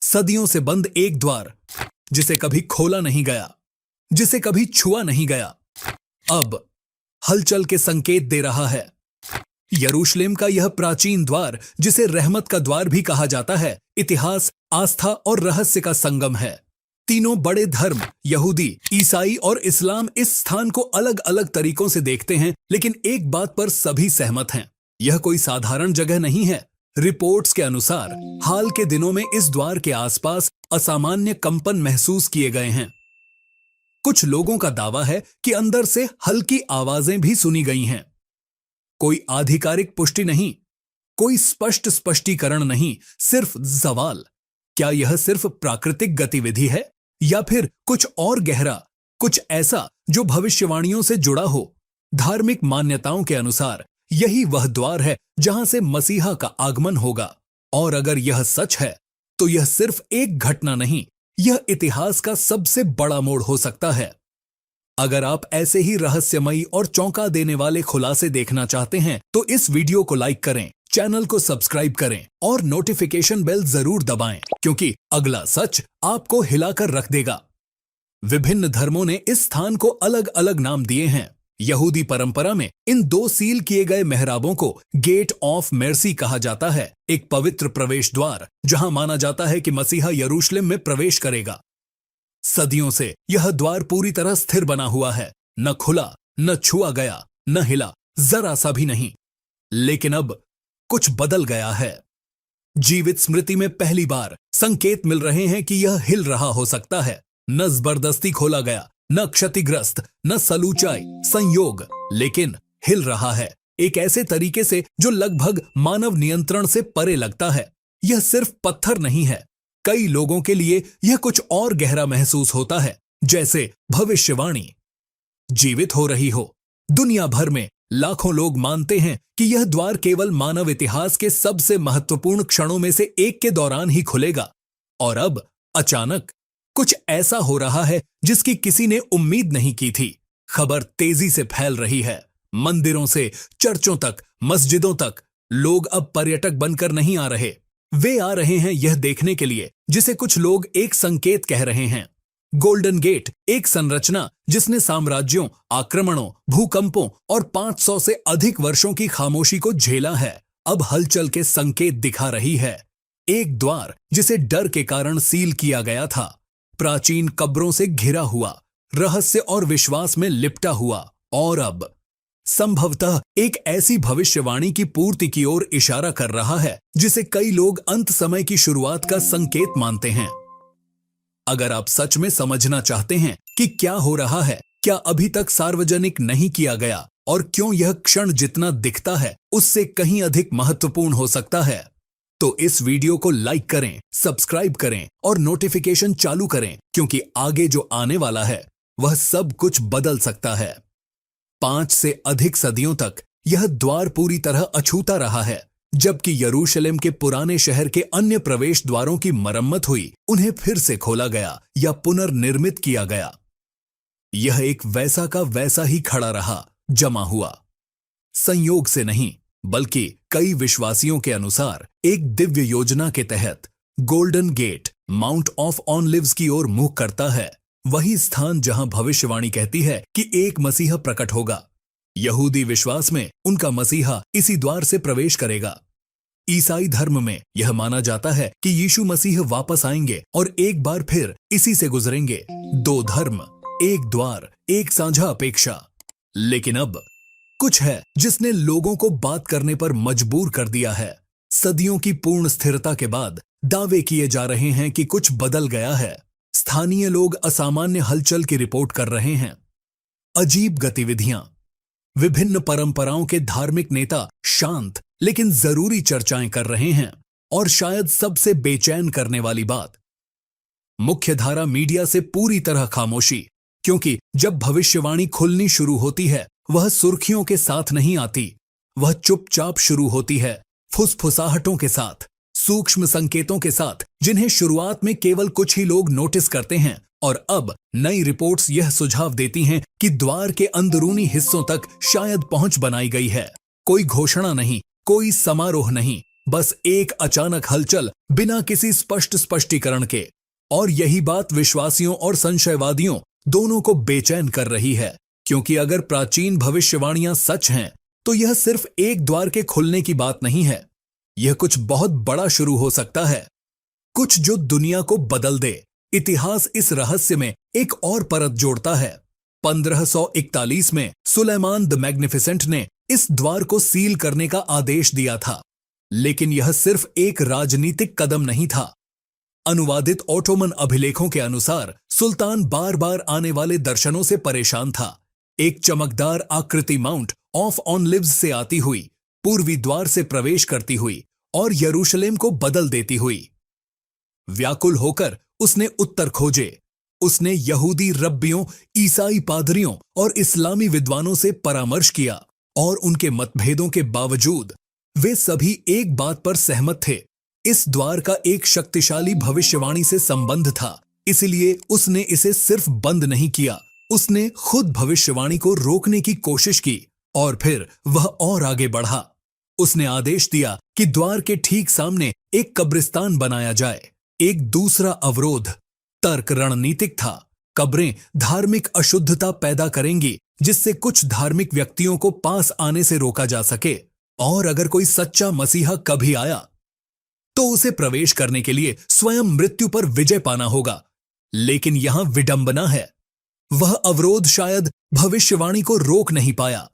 सदियों से बंद एक द्वार, जिसे कभी खोला नहीं गया, जिसे कभी छुआ नहीं गया, अब हलचल के संकेत दे रहा है। यरूशलेम का यह प्राचीन द्वार, जिसे रहमत का द्वार भी कहा जाता है, इतिहास, आस्था और रहस्य का संगम है। तीनों बड़े धर्म, यहूदी, ईसाई और इस्लाम, इस स्थान को अलग अलग तरीकों से देखते हैं, लेकिन एक बात पर सभी सहमत हैं, यह कोई साधारण जगह नहीं है। रिपोर्ट्स के अनुसार हाल के दिनों में इस द्वार के आसपास असामान्य कंपन महसूस किए गए हैं। कुछ लोगों का दावा है कि अंदर से हल्की आवाजें भी सुनी गई हैं। कोई आधिकारिक पुष्टि नहीं, कोई स्पष्ट स्पष्टीकरण नहीं, सिर्फ सवाल, क्या यह सिर्फ प्राकृतिक गतिविधि है या फिर कुछ और गहरा, कुछ ऐसा जो भविष्यवाणियों से जुड़ा हो। धार्मिक मान्यताओं के अनुसार यही वह द्वार है जहां से मसीहा का आगमन होगा, और अगर यह सच है तो यह सिर्फ एक घटना नहीं, यह इतिहास का सबसे बड़ा मोड़ हो सकता है। अगर आप ऐसे ही रहस्यमयी और चौंका देने वाले खुलासे देखना चाहते हैं तो इस वीडियो को लाइक करें, चैनल को सब्सक्राइब करें और नोटिफिकेशन बेल जरूर दबाएं, क्योंकि अगला सच आपको हिलाकर रख देगा। विभिन्न धर्मों ने इस स्थान को अलग अलग नाम दिए हैं। यहूदी परंपरा में इन दो सील किए गए मेहराबों को गेट ऑफ मेर्सी कहा जाता है, एक पवित्र प्रवेश द्वार जहां माना जाता है कि मसीहा यरूशलेम में प्रवेश करेगा। सदियों से यह द्वार पूरी तरह स्थिर बना हुआ है, न खुला, न छुआ गया, न हिला, जरा सा भी नहीं। लेकिन अब कुछ बदल गया है। जीवित स्मृति में पहली बार संकेत मिल रहे हैं कि यह हिल रहा हो सकता है। न जबरदस्ती खोला गया, न क्षतिग्रस्त, न सलूचाई, संयोग, लेकिन हिल रहा है एक ऐसे तरीके से जो लगभग मानव नियंत्रण से परे लगता है। यह सिर्फ पत्थर नहीं है, कई लोगों के लिए यह कुछ और गहरा महसूस होता है, जैसे भविष्यवाणी जीवित हो रही हो। दुनिया भर में लाखों लोग मानते हैं कि यह द्वार केवल मानव इतिहास के सबसे महत्वपूर्ण क्षणों में से एक के दौरान ही खुलेगा, और अब अचानक कुछ ऐसा हो रहा है जिसकी किसी ने उम्मीद नहीं की थी। खबर तेजी से फैल रही है, मंदिरों से चर्चों तक, मस्जिदों तक। लोग अब पर्यटक बनकर नहीं आ रहे, वे आ रहे हैं यह देखने के लिए जिसे कुछ लोग एक संकेत कह रहे हैं। गोल्डन गेट, एक संरचना जिसने साम्राज्यों, आक्रमणों, भूकंपों और 500 से अधिक वर्षों की खामोशी को झेला है, अब हलचल के संकेत दिखा रही है। एक द्वार जिसे डर के कारण सील किया गया था, प्राचीन कब्रों से घिरा हुआ, रहस्य और विश्वास में लिपटा हुआ, और अब संभवतः एक ऐसी भविष्यवाणी की पूर्ति की ओर इशारा कर रहा है जिसे कई लोग अंत समय की शुरुआत का संकेत मानते हैं। अगर आप सच में समझना चाहते हैं कि क्या हो रहा है, क्या अभी तक सार्वजनिक नहीं किया गया, और क्यों यह क्षण जितना दिखता है उससे कहीं अधिक महत्वपूर्ण हो सकता है, तो इस वीडियो को लाइक करें, सब्सक्राइब करें और नोटिफिकेशन चालू करें, क्योंकि आगे जो आने वाला है वह सब कुछ बदल सकता है। 5 से अधिक सदियों तक यह द्वार पूरी तरह अछूता रहा है, जबकि यरूशलेम के पुराने शहर के अन्य प्रवेश द्वारों की मरम्मत हुई, उन्हें फिर से खोला गया या पुनर्निर्मित किया गया। यह एक वैसा का वैसा ही खड़ा रहा, जमा हुआ, संयोग से नहीं बल्कि कई विश्वासियों के अनुसार एक दिव्य योजना के तहत। Golden Gate Mount of Olives की ओर मुख करता है, वही स्थान जहां भविष्यवाणी कहती है कि एक मसीहा प्रकट होगा। यहूदी विश्वास में उनका मसीहा इसी द्वार से प्रवेश करेगा। ईसाई धर्म में यह माना जाता है कि यीशु मसीह वापस आएंगे और एक बार फिर इसी से गुजरेंगे। 2 धर्म, एक द्वार, एक साझा अपेक्षा। लेकिन अब कुछ है जिसने लोगों को बात करने पर मजबूर कर दिया है। सदियों की पूर्ण स्थिरता के बाद दावे किए जा रहे हैं कि कुछ बदल गया है। स्थानीय लोग असामान्य हलचल की रिपोर्ट कर रहे हैं, अजीब गतिविधियां। विभिन्न परंपराओं के धार्मिक नेता शांत लेकिन जरूरी चर्चाएं कर रहे हैं, और शायद सबसे बेचैन करने वाली बात, मुख्यधारा मीडिया से पूरी तरह खामोशी। क्योंकि जब भविष्यवाणी खुलनी शुरू होती है, वह सुर्खियों के साथ नहीं आती, वह चुपचाप शुरू होती है, फुसफुसाहटों के साथ, सूक्ष्म संकेतों के साथ, जिन्हें शुरुआत में केवल कुछ ही लोग नोटिस करते हैं। और अब नई रिपोर्ट्स यह सुझाव देती हैं कि द्वार के अंदरूनी हिस्सों तक शायद पहुंच बनाई गई है। कोई घोषणा नहीं, कोई समारोह नहीं, बस एक अचानक हलचल बिना किसी स्पष्ट स्पष्टीकरण के। और यही बात विश्वासियों और संशयवादियों दोनों को बेचैन कर रही है, क्योंकि अगर प्राचीन भविष्यवाणियां सच हैं तो यह सिर्फ एक द्वार के खुलने की बात नहीं है। यह कुछ बहुत बड़ा शुरू हो सकता है, कुछ जो दुनिया को बदल दे। इतिहास इस रहस्य में एक और परत जोड़ता है। 1541 में सुलेमान द मैग्निफिसेंट ने इस द्वार को सील करने का आदेश दिया था, लेकिन यह सिर्फ एक राजनीतिक कदम नहीं था। अनुवादित ओटोमन अभिलेखों के अनुसार सुल्तान बार बार आने वाले दर्शनों से परेशान था। एक चमकदार आकृति माउंट ऑफ ऑलिव्स से आती हुई, पूर्वी द्वार से प्रवेश करती हुई और यरूशलेम को बदल देती हुई। व्याकुल होकर उसने उत्तर खोजे। उसने यहूदी रब्बियों, ईसाई पादरियों और इस्लामी विद्वानों से परामर्श किया, और उनके मतभेदों के बावजूद वे सभी एक बात पर सहमत थे। इस द्वार का एक शक्तिशाली भविष्यवाणी से संबंध था, इसलिए उसने इसे सिर्फ बंद नहीं किया, उसने खुद भविष्यवाणी को रोकने की कोशिश की, और फिर वह और आगे बढ़ा। उसने आदेश दिया कि द्वार के ठीक सामने एक कब्रिस्तान बनाया जाए। एक दूसरा अवरोध तर्क रणनीतिक था। कब्रें धार्मिक अशुद्धता पैदा करेंगी, जिससे कुछ धार्मिक व्यक्तियों को पास आने से रोका जा सके, और अगर कोई सच्चा मसीहा कभी आया तो उसे प्रवेश करने के लिए स्वयं मृत्यु पर विजय पाना होगा। लेकिन यहां विडंबना है, वह अवरोध शायद भविष्यवाणी को रोक नहीं पाया,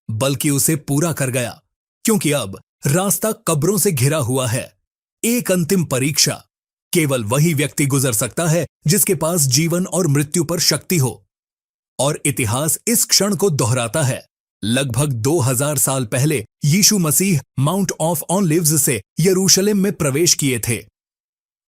बल्कि उसे पूरा कर गया, क्योंकि अब रास्ता कब्रों से घिरा हुआ है। एक अंतिम परीक्षा केवल वही व्यक्ति गुजर सकता है जिसके पास जीवन और मृत्यु पर शक्ति हो, और इतिहास इस क्षण को दोहराता है। लगभग 2000 साल पहले यीशु मसीह माउंट ऑफ ऑलिव्स से यरूशलेम में प्रवेश किए थे,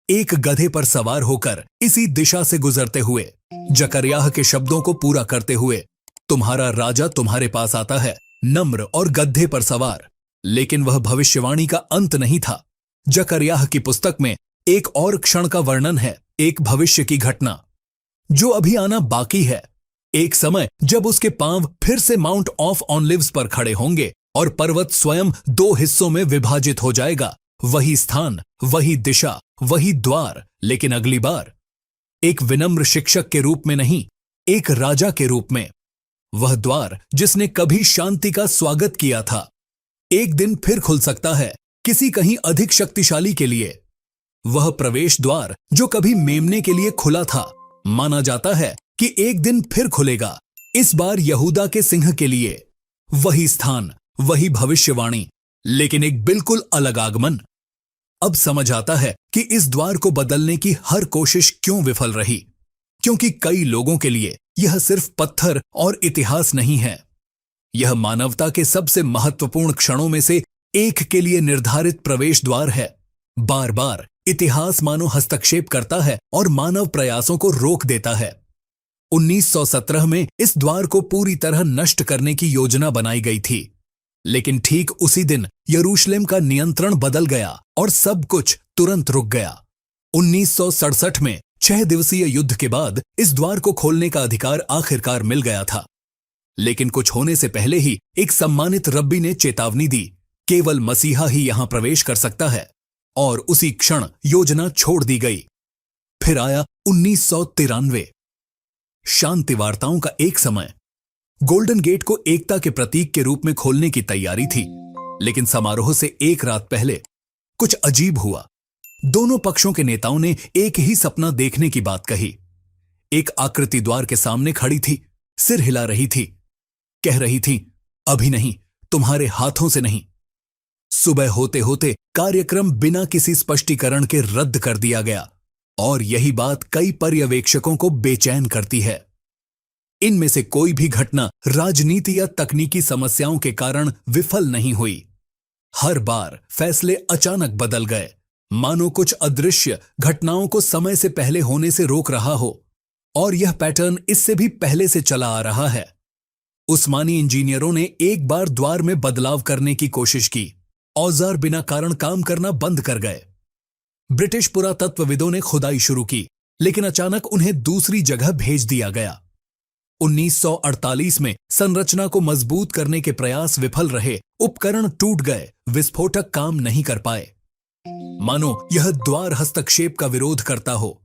एक गधे पर सवार होकर इसी दिशा से गुजरते हुए, जकरयाह के शब्दों को पूरा करते हुए, तुम्हारा राजा तुम्हारे पास आता है, नम्र और गधे पर सवार। लेकिन वह भविष्यवाणी का अंत नहीं था। जकरयाह की पुस्तक में एक और क्षण का वर्णन है, एक भविष्य की घटना जो अभी आना बाकी है। एक समय जब उसके पांव फिर से माउंट ऑफ ऑलिव्स पर खड़े होंगे और पर्वत स्वयं 2 हिस्सों में विभाजित हो जाएगा। वही स्थान, वही दिशा, वही द्वार, लेकिन अगली बार एक विनम्र शिक्षक के रूप में नहीं, एक राजा के रूप में। वह द्वार जिसने कभी शांति का स्वागत किया था, एक दिन फिर खुल सकता है, किसी कहीं अधिक शक्तिशाली के लिए। वह प्रवेश द्वार जो कभी मेमने के लिए खुला था, माना जाता है कि एक दिन फिर खुलेगा, इस बार यहूदा के सिंह के लिए। वही स्थान, वही भविष्यवाणी, लेकिन एक बिल्कुल अलग आगमन। अब समझ आता है कि इस द्वार को बदलने की हर कोशिश क्यों विफल रही, क्योंकि कई लोगों के लिए यह सिर्फ पत्थर और इतिहास नहीं है, यह मानवता के सबसे महत्वपूर्ण क्षणों में से एक के लिए निर्धारित प्रवेश द्वार है। बार बार इतिहास मानो हस्तक्षेप करता है और मानव प्रयासों को रोक देता है। 1917 में इस द्वार को पूरी तरह नष्ट करने की योजना बनाई गई थी, लेकिन ठीक उसी दिन यरूशलेम का नियंत्रण बदल गया और सब कुछ तुरंत रुक गया। 1967 में 6 दिवसीय युद्ध के बाद इस द्वार को खोलने का अधिकार आखिरकार मिल गया था, लेकिन कुछ होने से पहले ही एक सम्मानित रब्बी ने चेतावनी दी, केवल मसीहा ही यहां प्रवेश कर सकता है, और उसी क्षण योजना छोड़ दी गई। फिर आया 1993। शांति वार्ताओं का एक समय। गोल्डन गेट को एकता के प्रतीक के रूप में खोलने की तैयारी थी, लेकिन समारोह से एक रात पहले कुछ अजीब हुआ। दोनों पक्षों के नेताओं ने एक ही सपना देखने की बात कही। एक आकृति द्वार के सामने खड़ी थी, सिर हिला रही थी, कह रही थी, अभी नहीं, तुम्हारे हाथों से नहीं। सुबह होते होते कार्यक्रम बिना किसी स्पष्टीकरण के रद्द कर दिया गया, और यही बात कई पर्यवेक्षकों को बेचैन करती है। इनमें से कोई भी घटना राजनीति या तकनीकी समस्याओं के कारण विफल नहीं हुई। हर बार फैसले अचानक बदल गए, मानो कुछ अदृश्य घटनाओं को समय से पहले होने से रोक रहा हो, और यह पैटर्न इससे भी पहले से चला आ रहा है। उस्मानी इंजीनियरों ने एक बार द्वार में बदलाव करने की कोशिश की, औजार बिना कारण काम करना बंद कर गए। ब्रिटिश पुरातत्वविदों ने खुदाई शुरू की, लेकिन अचानक उन्हें दूसरी जगह भेज दिया गया। 1948 में संरचना को मजबूत करने के प्रयास विफल रहे, उपकरण टूट गए, विस्फोटक काम नहीं कर पाए। मानो यह द्वार हस्तक्षेप का विरोध करता हो,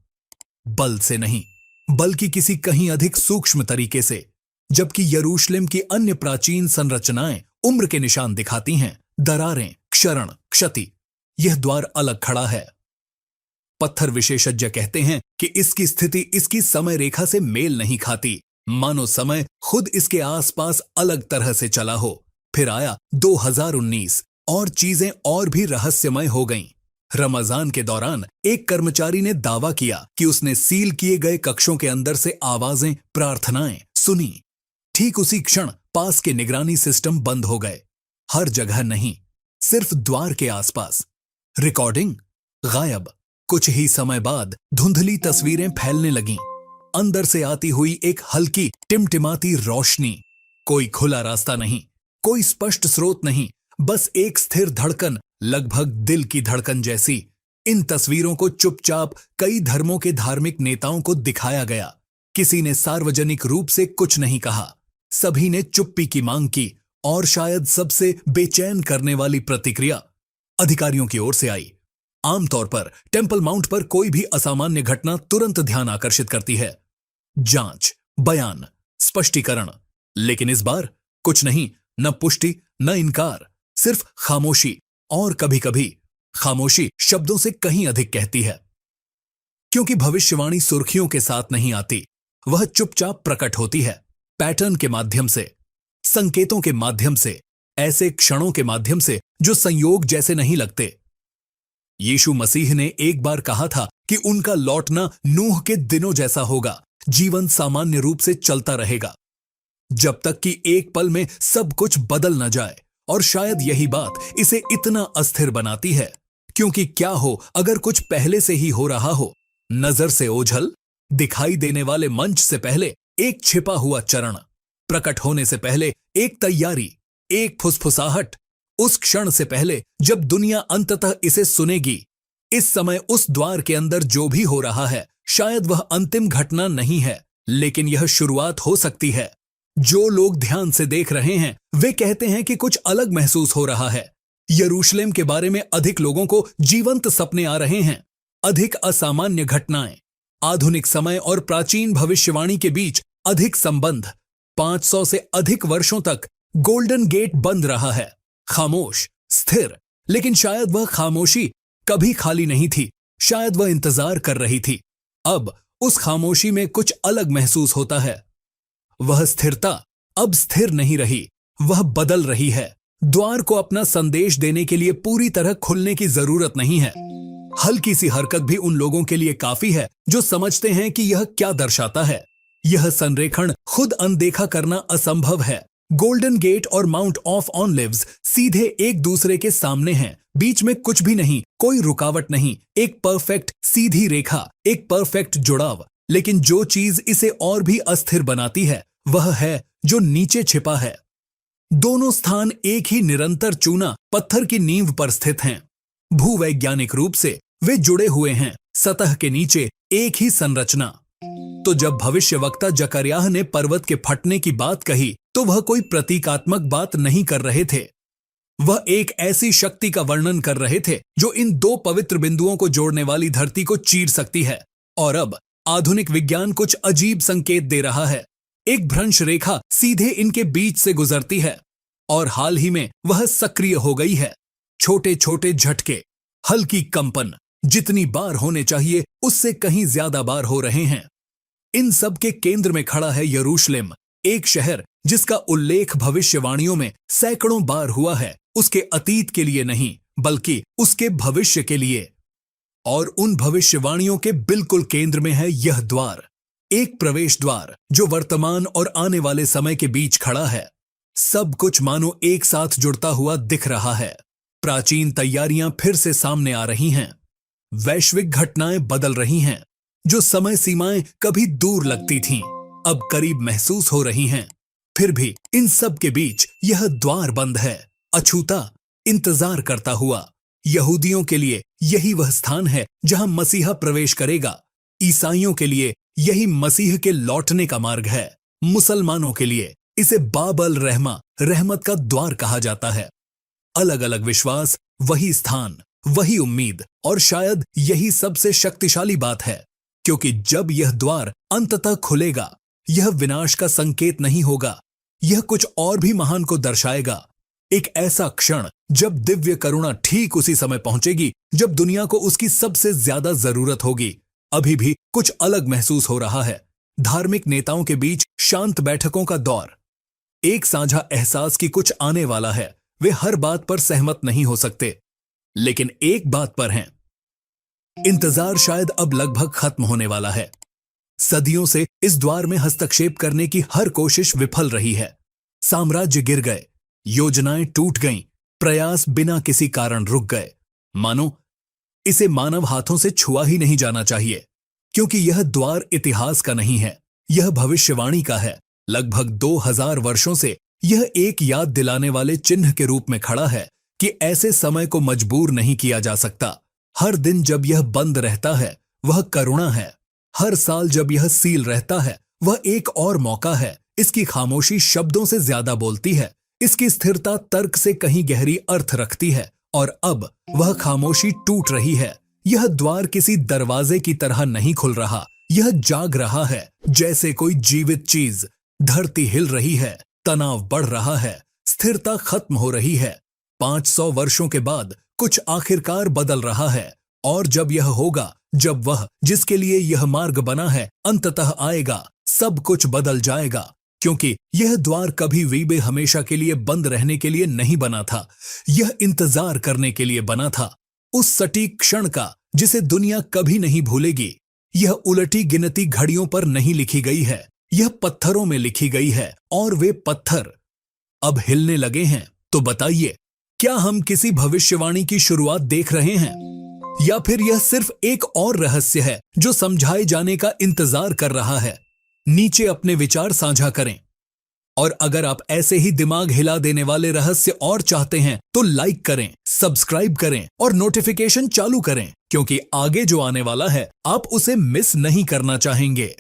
बल से नहीं बल्कि किसी कहीं अधिक सूक्ष्म तरीके से। जबकि यरूशलेम की अन्य प्राचीन संरचनाएं उम्र के निशान दिखाती हैं, दरारें, क्षरण, क्षति, यह द्वार अलग खड़ा है। पत्थर विशेषज्ञ कहते हैं कि इसकी स्थिति इसकी समय रेखा से मेल नहीं खाती, मानो समय खुद इसके आसपास अलग तरह से चला हो। फिर आया 2019 और चीजें और भी रहस्यमय हो गईं। रमजान के दौरान एक कर्मचारी ने दावा किया कि उसने सील किए गए कक्षों के अंदर से आवाजें, प्रार्थनाएं सुनी। ठीक उसी क्षण पास के निगरानी सिस्टम बंद हो गए। हर जगह नहीं, सिर्फ द्वार के आसपास। रिकॉर्डिंग गायब। कुछ ही समय बाद धुंधली तस्वीरें फैलने लगीं। अंदर से आती हुई एक हल्की टिमटिमाती रोशनी। कोई खुला रास्ता नहीं, कोई स्पष्ट स्रोत नहीं, बस एक स्थिर धड़कन, लगभग दिल की धड़कन जैसी। इन तस्वीरों को चुपचाप कई धर्मों के धार्मिक नेताओं को दिखाया गया। किसी ने सार्वजनिक रूप से कुछ नहीं कहा, सभी ने चुप्पी की मांग की, और शायद सबसे बेचैन करने वाली प्रतिक्रिया अधिकारियों की ओर से आई। आमतौर पर टेम्पल माउंट पर कोई भी असामान्य घटना तुरंत ध्यान आकर्षित करती है, जांच, बयान, स्पष्टीकरण। लेकिन इस बार कुछ नहीं, न पुष्टि न इनकार, सिर्फ खामोशी। और कभी कभी खामोशी शब्दों से कहीं अधिक कहती है, क्योंकि भविष्यवाणी सुर्खियों के साथ नहीं आती, वह चुपचाप प्रकट होती है, पैटर्न के माध्यम से, संकेतों के माध्यम से, ऐसे क्षणों के माध्यम से जो संयोग जैसे नहीं लगते। यीशु मसीह ने एक बार कहा था कि उनका लौटना नूह के दिनों जैसा होगा, जीवन सामान्य रूप से चलता रहेगा, जब तक कि एक पल में सब कुछ बदल न जाए। और शायद यही बात इसे इतना अस्थिर बनाती है, क्योंकि क्या हो अगर कुछ पहले से ही हो रहा हो। नजर से ओझल, दिखाई देने वाले मंच से पहले एक छिपा हुआ चरण, प्रकट होने से पहले एक तैयारी, एक फुसफुसाहट, उस क्षण से पहले जब दुनिया अंततः इसे सुनेगी। इस समय उस द्वार के अंदर जो भी हो रहा है, शायद वह अंतिम घटना नहीं है, लेकिन यह शुरुआत हो सकती है। जो लोग ध्यान से देख रहे हैं वे कहते हैं कि कुछ अलग महसूस हो रहा है। यरूशलेम के बारे में अधिक लोगों को जीवंत सपने आ रहे हैं, अधिक असामान्य घटनाएं, आधुनिक समय और प्राचीन भविष्यवाणी के बीच अधिक संबंध। 500 से अधिक वर्षों तक गोल्डन गेट बंद रहा है, खामोश, स्थिर, लेकिन शायद वह खामोशी कभी खाली नहीं थी, शायद वह इंतजार कर रही थी। अब उस खामोशी में कुछ अलग महसूस होता है। वह स्थिरता अब स्थिर नहीं रही, वह बदल रही है। द्वार को अपना संदेश देने के लिए पूरी तरह खुलने की जरूरत नहीं है। हल्की सी हरकत भी उन लोगों के लिए काफी है जो समझते हैं कि यह क्या दर्शाता है। यह संरेखण खुद अनदेखा करना असंभव है। गोल्डन गेट और माउंट ऑफ ऑलिव्स सीधे एक दूसरे के सामने हैं, बीच में कुछ भी नहीं, कोई रुकावट नहीं, एक परफेक्ट सीधी रेखा, एक परफेक्ट जुड़ाव। लेकिन जो चीज इसे और भी अस्थिर बनाती है वह है जो नीचे छिपा है। दोनों स्थान एक ही निरंतर चूना पत्थर की नींव पर स्थित हैं। भूवैज्ञानिक रूप से वे जुड़े हुए हैं, सतह के नीचे एक ही संरचना। तो जब भविष्यवक्ता जकरयाह ने पर्वत के फटने की बात कही तो वह कोई प्रतीकात्मक बात नहीं कर रहे थे, वह एक ऐसी शक्ति का वर्णन कर रहे थे जो इन दो पवित्र बिंदुओं को जोड़ने वाली धरती को चीर सकती है। और अब आधुनिक विज्ञान कुछ अजीब संकेत दे रहा है। एक भ्रंश रेखा सीधे इनके बीच से गुजरती है और हाल ही में वह सक्रिय हो गई है। छोटे छोटे झटके, हल्की कंपन, जितनी बार होने चाहिए उससे कहीं ज्यादा बार हो रहे हैं। इन सब के केंद्र में खड़ा है यरूशलेम, एक शहर जिसका उल्लेख भविष्यवाणियों में सैकड़ों बार हुआ है, उसके अतीत के लिए नहीं बल्कि उसके भविष्य के लिए। और उन भविष्यवाणियों के बिल्कुल केंद्र में है यह द्वार, एक प्रवेश द्वार जो वर्तमान और आने वाले समय के बीच खड़ा है। सब कुछ मानो एक साथ जुड़ता हुआ दिख रहा है। प्राचीन तैयारियां फिर से सामने आ रही हैं, वैश्विक घटनाएं बदल रही हैं। जो समय सीमाएं कभी दूर लगती थीं, अब करीब महसूस हो रही हैं। फिर भी इन सब के बीच यह द्वार बंद है, अछूता, इंतजार करता हुआ। यहूदियों के लिए यही वह स्थान है जहां मसीहा प्रवेश करेगा। ईसाइयों के लिए यही मसीह के लौटने का मार्ग है। मुसलमानों के लिए इसे बाब अल रहमा, रहमत का द्वार कहा जाता है। अलग अलग विश्वास, वही स्थान, वही उम्मीद, और शायद यही सबसे शक्तिशाली बात है, क्योंकि जब यह द्वार अंततः खुलेगा, यह विनाश का संकेत नहीं होगा, यह कुछ और भी महान को दर्शाएगा। एक ऐसा क्षण जब दिव्य करुणा ठीक उसी समय पहुंचेगी जब दुनिया को उसकी सबसे ज्यादा जरूरत होगी। अभी भी कुछ अलग महसूस हो रहा है। धार्मिक नेताओं के बीच शांत बैठकों का दौर, एक साझा एहसास कि कुछ आने वाला है। वे हर बात पर सहमत नहीं हो सकते, लेकिन एक बात पर हैं। इंतजार शायद अब लगभग खत्म होने वाला है। सदियों से इस द्वार में हस्तक्षेप करने की हर कोशिश विफल रही है। साम्राज्य गिर गए, योजनाएं टूट गईं, प्रयास बिना किसी कारण रुक गए। मानो इसे मानव हाथों से छुआ ही नहीं जाना चाहिए, क्योंकि यह द्वार इतिहास का नहीं है, यह भविष्यवाणी का है। लगभग 2000 वर्षों से यह एक याद दिलाने वाले चिन्ह के रूप में खड़ा है कि ऐसे समय को मजबूर नहीं किया जा सकता। हर दिन जब यह बंद रहता है, वह करुणा है। हर साल जब यह सील रहता है, वह एक और मौका है। इसकी खामोशी शब्दों से ज्यादा बोलती है, इसकी स्थिरता तर्क से कहीं गहरी अर्थ रखती है। और अब वह खामोशी टूट रही है। यह द्वार किसी दरवाजे की तरह नहीं खुल रहा, यह जाग रहा है, जैसे कोई जीवित चीज। धरती हिल रही है, तनाव बढ़ रहा है, स्थिरता खत्म हो रही है। 500 वर्षों के बाद कुछ आखिरकार बदल रहा है, और जब यह होगा, जब वह जिसके लिए यह मार्ग बना है अंततः आएगा, सब कुछ बदल जाएगा। क्योंकि यह द्वार कभी वीबे हमेशा के लिए बंद रहने के लिए नहीं बना था, यह इंतजार करने के लिए बना था, उस सटीक क्षण का जिसे दुनिया कभी नहीं भूलेगी। यह उलटी गिनती घड़ियों पर नहीं लिखी गई है, यह पत्थरों में लिखी गई है, और वे पत्थर अब हिलने लगे हैं। तो बताइए, क्या हम किसी भविष्यवाणी की शुरुआत देख रहे हैं, या फिर यह सिर्फ एक और रहस्य है जो समझाए जाने का इंतजार कर रहा है? नीचे अपने विचार साझा करें, और अगर आप ऐसे ही दिमाग हिला देने वाले रहस्य और चाहते हैं तो लाइक करें, सब्सक्राइब करें और नोटिफिकेशन चालू करें, क्योंकि आगे जो आने वाला है आप उसे मिस नहीं करना चाहेंगे।